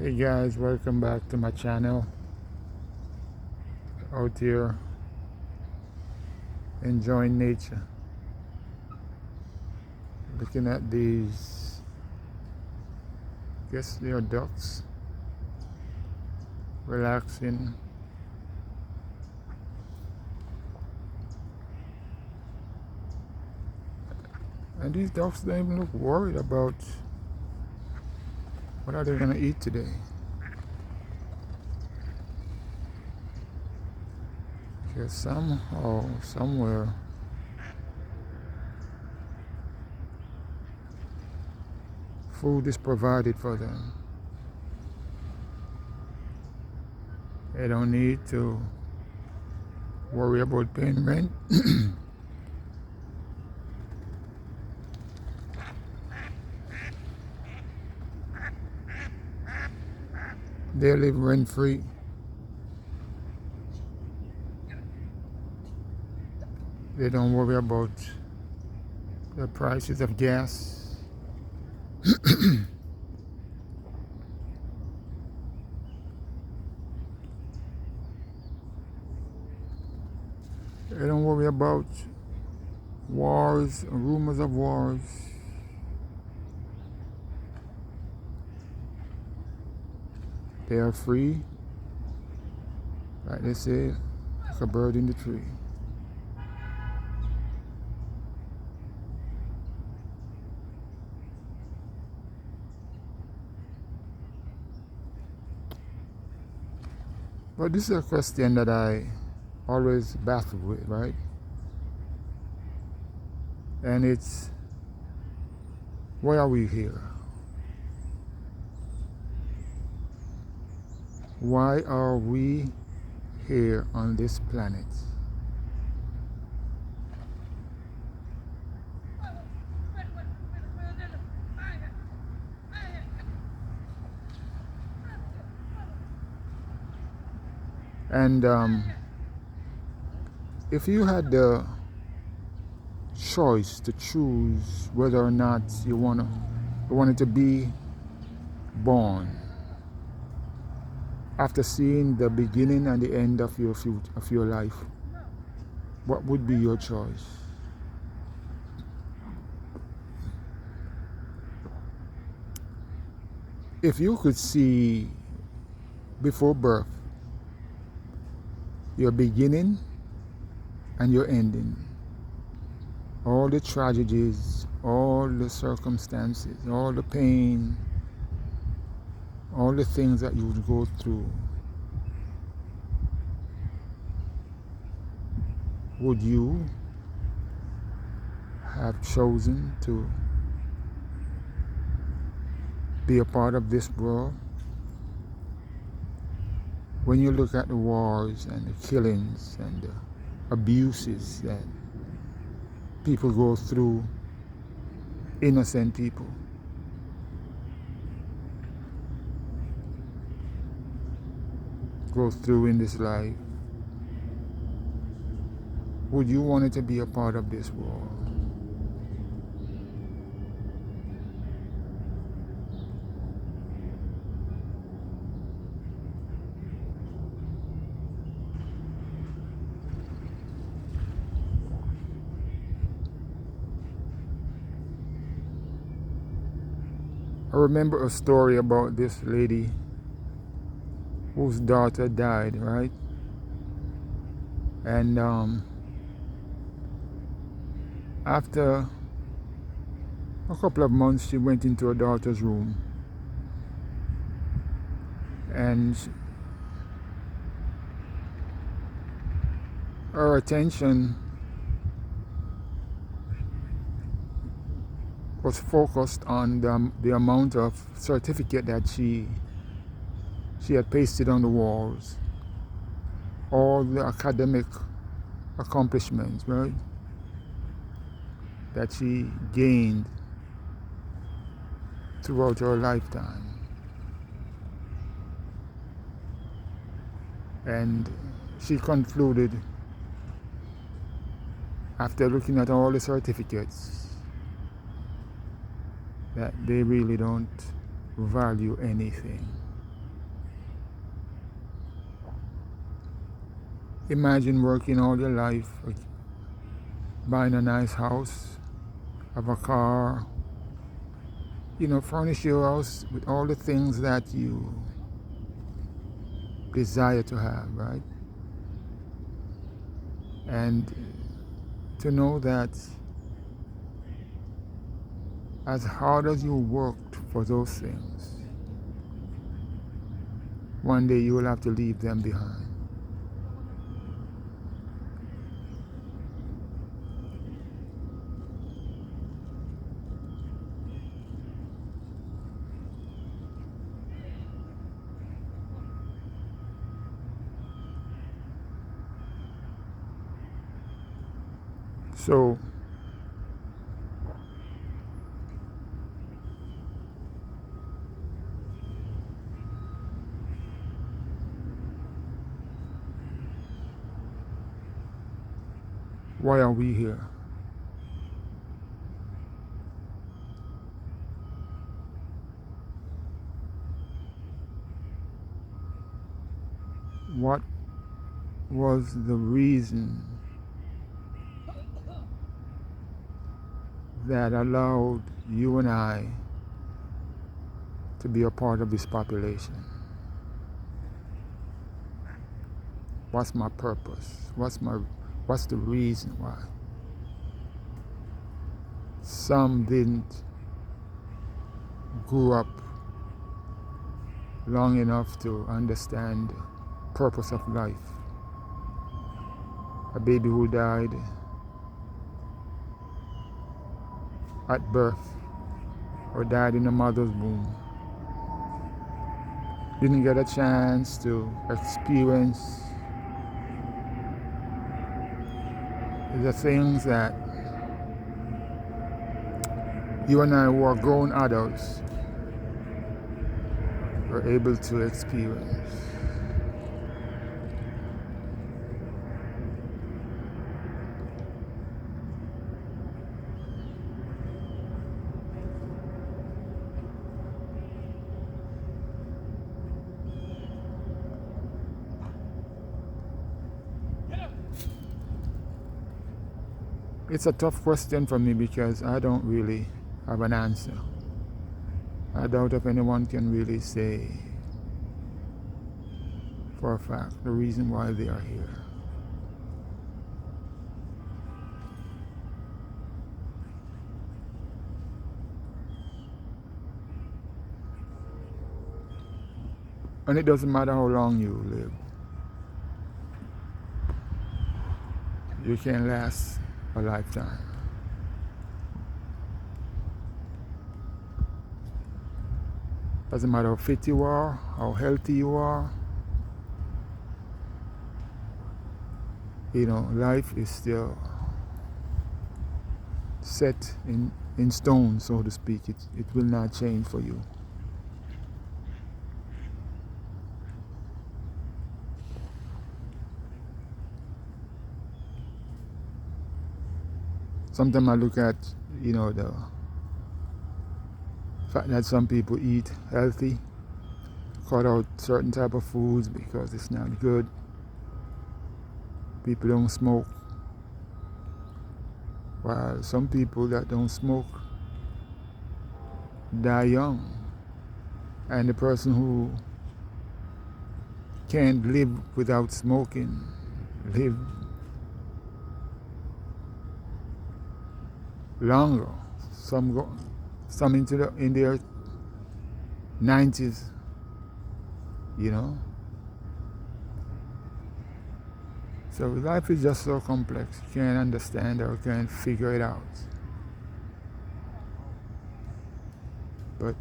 Hey guys, welcome back to my channel. Out here enjoying nature, looking at these, guess they are ducks, relaxing. And these ducks don't even look worried about what are they gonna eat today. Because somehow, somewhere, food is provided for them. They don't need to worry about paying rent. They live rent free. They don't worry about the prices of gas. They don't worry about wars, rumors of wars. They are free, like they say, like a bird in the tree. But this is a question that I always battle with, right? And it's, why are we here? Why are we here on this planet? And if you had the choice to choose whether or not you wanted to be born, after seeing the beginning and the end of your life, what would be your choice? If you could see before birth your beginning and your ending, all the tragedies, all the circumstances, all the pain, all the things that you would go through, would you have chosen to be a part of this world? When you look at the wars and the killings and the abuses that people go through, innocent people, go through in this life, would you want it to be a part of this world? I remember a story about this lady whose daughter died, right? And after a couple of months, she went into her daughter's room, and her attention was focused on the amount of certificate that she had pasted on the walls, all the academic accomplishments, right, that she gained throughout her lifetime. And she concluded, after looking at all the certificates, that they really don't value anything. Imagine working all your life, buying a nice house, have a car, furnish your house with all the things that you desire to have, right? And to know that as hard as you worked for those things, one day you will have to leave them behind. So why are we here? What was the reason that allowed you and I to be a part of this population? What's my purpose? What's the reason why? Some didn't grow up long enough to understand the purpose of life. A baby who died at birth or died in the mother's womb didn't get a chance to experience the things that you and I, who are grown adults, were able to experience. It's a tough question for me because I don't really have an answer. I doubt if anyone can really say for a fact the reason why they are here. And it doesn't matter how long you live. You can last a lifetime. Doesn't matter how fit you are, how healthy you are. Life is still set in stone, so to speak. It will not change for you. Sometimes I look at, the fact that some people eat healthy, cut out certain type of foods because it's not good. People don't smoke, while some people that don't smoke die young. And the person who can't live without smoking live longer. Some in their 90s, So life is just so complex. You can't understand or can't figure it out. But